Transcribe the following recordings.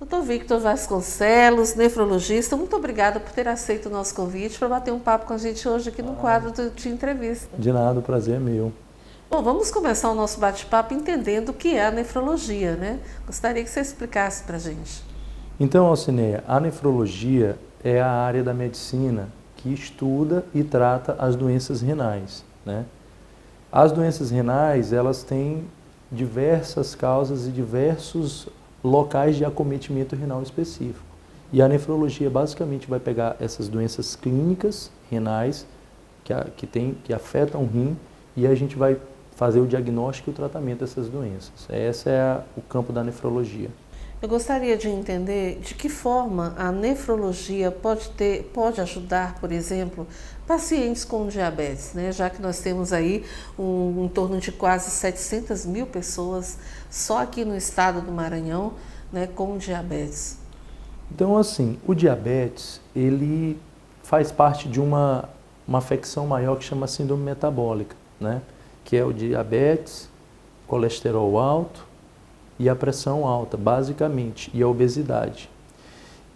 Dr. Victor Vasconcelos, nefrologista, muito obrigada por ter aceito o nosso convite para bater um papo com a gente hoje aqui no quadro de entrevista. De nada, o prazer é meu. Bom, vamos começar o nosso bate-papo entendendo o que é a nefrologia, né? Gostaria que você explicasse para a gente. Então, Alcineia, a nefrologia é a área da medicina que estuda e trata as doenças renais, né? As doenças renais, elas têm diversas causas e diversos locais de acometimento renal específico. E a nefrologia basicamente vai pegar essas doenças clínicas renais que afetam o rim e a gente vai fazer o diagnóstico e o tratamento dessas doenças. Esse é o campo da nefrologia. Eu gostaria de entender de que forma a nefrologia pode ajudar, por exemplo, pacientes com diabetes, né? Já que nós temos aí em torno de quase 700 mil pessoas só aqui no estado do Maranhão, né, com diabetes. Então, assim, o diabetes, ele faz parte de uma afecção maior que chama síndrome metabólica, né? Que é o diabetes, colesterol alto e a pressão alta, basicamente, e a obesidade.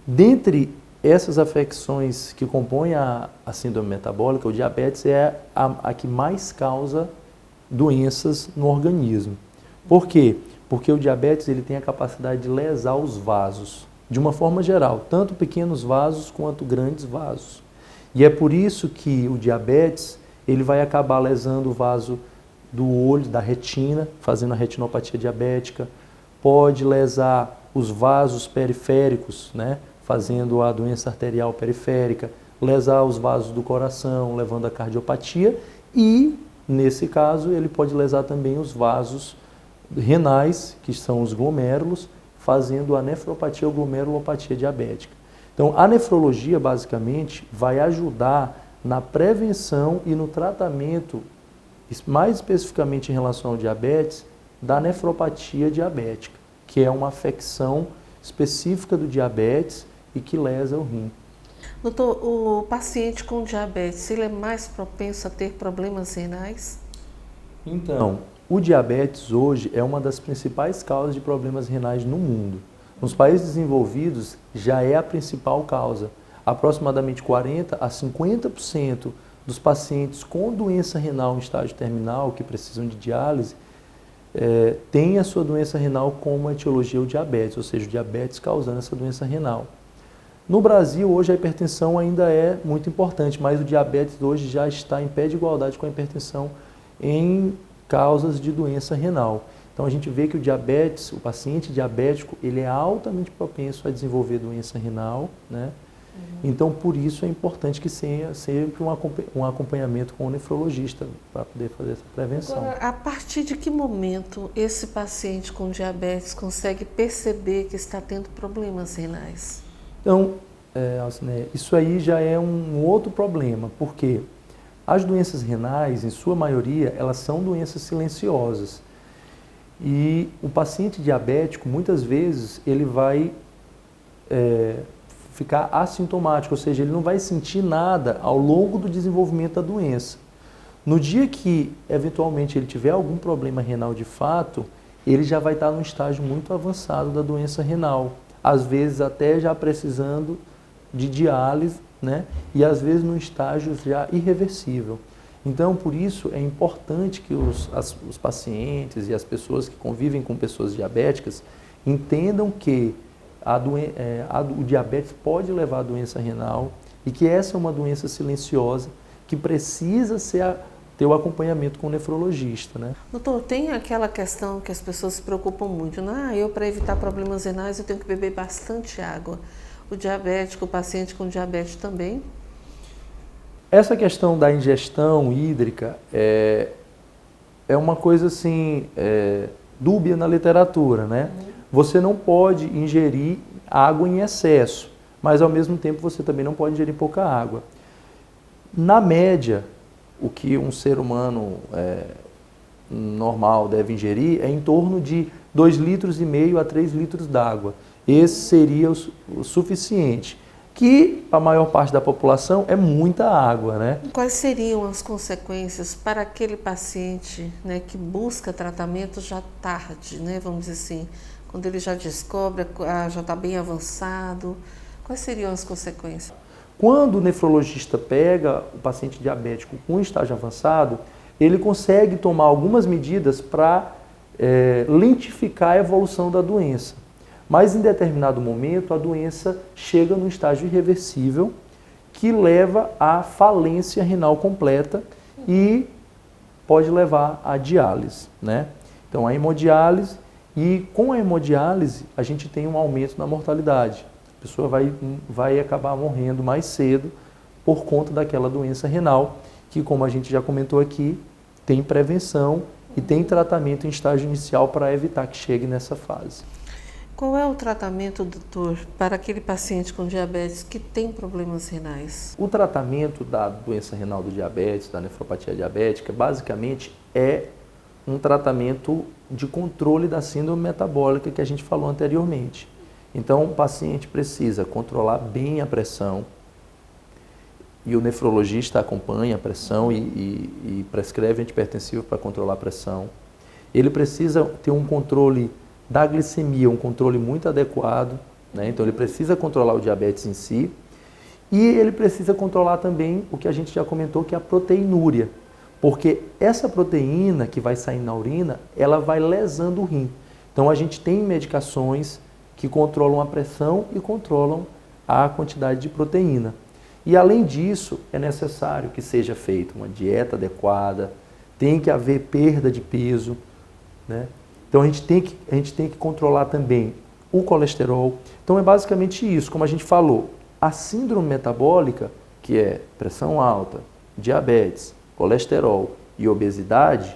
Dentre essas afecções que compõem a síndrome metabólica, o diabetes é a que mais causa doenças no organismo. Por quê? Porque o diabetes ele tem a capacidade de lesar os vasos, de uma forma geral, tanto pequenos vasos quanto grandes vasos. E é por isso que o diabetes ele vai acabar lesando o vaso do olho, da retina, fazendo a retinopatia diabética, pode lesar os vasos periféricos, né, fazendo a doença arterial periférica, lesar os vasos do coração, levando a cardiopatia e, nesse caso, ele pode lesar também os vasos renais, que são os glomérulos, fazendo a nefropatia ou glomerulopatia diabética. Então, a nefrologia, basicamente, vai ajudar na prevenção e no tratamento, mais especificamente em relação ao diabetes, da nefropatia diabética, que é uma afecção específica do diabetes e que lesa o rim. Doutor, o paciente com diabetes, ele é mais propenso a ter problemas renais? Então, o diabetes hoje é uma das principais causas de problemas renais no mundo. Nos países desenvolvidos já é a principal causa. Aproximadamente 40% a 50% dos pacientes com doença renal em estágio terminal, que precisam de diálise, tem a sua doença renal como etiologia o diabetes, ou seja, o diabetes causando essa doença renal. No Brasil, hoje a hipertensão ainda é muito importante, mas o diabetes hoje já está em pé de igualdade com a hipertensão em causas de doença renal. Então a gente vê que o diabetes, o paciente diabético, ele é altamente propenso a desenvolver doença renal, né? Então, por isso é importante que tenha sempre um acompanhamento com o nefrologista para poder fazer essa prevenção. Agora, a partir de que momento esse paciente com diabetes consegue perceber que está tendo problemas renais? Então, isso aí já é um outro problema, porque as doenças renais, em sua maioria, elas são doenças silenciosas. E o paciente diabético, muitas vezes, ele vai ficar assintomático, ou seja, ele não vai sentir nada ao longo do desenvolvimento da doença. No dia que, eventualmente, ele tiver algum problema renal de fato, ele já vai estar num estágio muito avançado da doença renal. Às vezes até já precisando de diálise, né? E às vezes num estágio já irreversível. Então, por isso, é importante que os pacientes e as pessoas que convivem com pessoas diabéticas entendam que o diabetes pode levar à doença renal e que essa é uma doença silenciosa que precisa ter o acompanhamento com o nefrologista, né? Doutor, tem aquela questão que as pessoas se preocupam muito, né? Eu, para evitar problemas renais, eu tenho que beber bastante água. O diabético, o paciente com diabetes também? Essa questão da ingestão hídrica é uma coisa assim, dúbia na literatura, né? Você não pode ingerir água em excesso, mas ao mesmo tempo você também não pode ingerir pouca água. Na média, o que um ser humano normal deve ingerir é em torno de 2,5 litros a 3 litros d'água. Esse seria o suficiente, que a maior parte da população é muita água, né? Quais seriam as consequências para aquele paciente, né, que busca tratamento já tarde, né, vamos dizer assim, quando ele já descobre, já está bem avançado? Quais seriam as consequências? Quando o nefrologista pega o paciente diabético com estágio avançado, ele consegue tomar algumas medidas para lentificar a evolução da doença. Mas em determinado momento a doença chega num estágio irreversível que leva à falência renal completa e pode levar à diálise, né? Então a hemodiálise, e com a hemodiálise a gente tem um aumento na mortalidade. A pessoa vai acabar morrendo mais cedo por conta daquela doença renal, que, como a gente já comentou aqui, tem prevenção e tem tratamento em estágio inicial para evitar que chegue nessa fase. Qual é o tratamento, doutor, para aquele paciente com diabetes que tem problemas renais? O tratamento da doença renal do diabetes, da nefropatia diabética, basicamente é um tratamento de controle da síndrome metabólica que a gente falou anteriormente. Então, o paciente precisa controlar bem a pressão e o nefrologista acompanha a pressão e prescreve antihipertensivo para controlar a pressão. Ele precisa ter um controle da glicemia, um controle muito adequado, né? Então ele precisa controlar o diabetes em si e ele precisa controlar também o que a gente já comentou, que é a proteinúria, porque essa proteína que vai sair na urina, ela vai lesando o rim. Então a gente tem medicações que controlam a pressão e controlam a quantidade de proteína. E além disso, é necessário que seja feita uma dieta adequada, tem que haver perda de peso, né? Então a gente tem que controlar também o colesterol. Então é basicamente isso, como a gente falou, a síndrome metabólica, que é pressão alta, diabetes, colesterol e obesidade,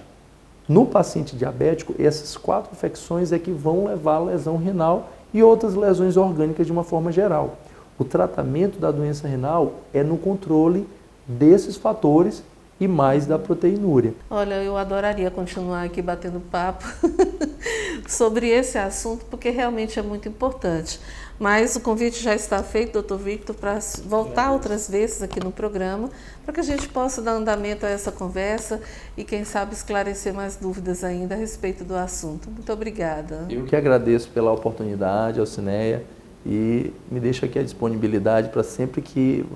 no paciente diabético, essas 4 infecções é que vão levar à lesão renal e outras lesões orgânicas de uma forma geral. O tratamento da doença renal é no controle desses fatores e mais da proteinúria. Olha, eu adoraria continuar aqui batendo papo sobre esse assunto, porque realmente é muito importante. Mas o convite já está feito, doutor Victor, para voltar outras vezes aqui no programa, para que a gente possa dar andamento a essa conversa e, quem sabe, esclarecer mais dúvidas ainda a respeito do assunto. Muito obrigada. Eu que agradeço pela oportunidade, Alcineia, e me deixo aqui a disponibilidade para sempre que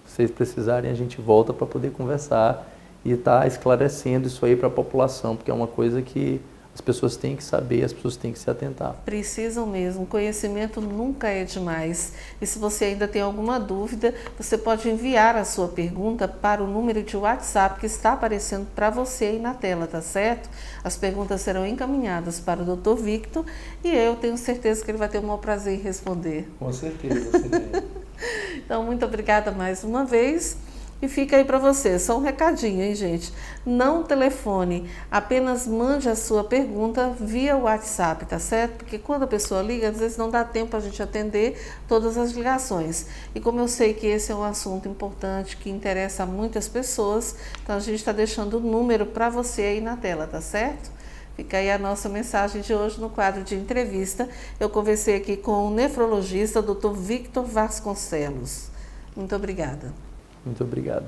vocês precisarem, a gente volta para poder conversar e estar esclarecendo isso aí para a população, porque é uma coisa que as pessoas têm que saber, as pessoas têm que se atentar. Precisam mesmo, conhecimento nunca é demais. E se você ainda tem alguma dúvida, você pode enviar a sua pergunta para o número de WhatsApp que está aparecendo para você aí na tela, tá certo? As perguntas serão encaminhadas para o Dr. Victor e eu tenho certeza que ele vai ter o maior prazer em responder. Com certeza, Alcineia. Então, muito obrigada mais uma vez. E fica aí para você, só um recadinho, hein, gente? Não telefone, apenas mande a sua pergunta via WhatsApp, tá certo? Porque quando a pessoa liga, às vezes não dá tempo a gente atender todas as ligações. E como eu sei que esse é um assunto importante, que interessa a muitas pessoas, então a gente está deixando o número para você aí na tela, tá certo? Fica aí a nossa mensagem de hoje no quadro de entrevista. Eu conversei aqui com o nefrologista, Dr. Victor Vasconcelos. Muito obrigada. Muito obrigado.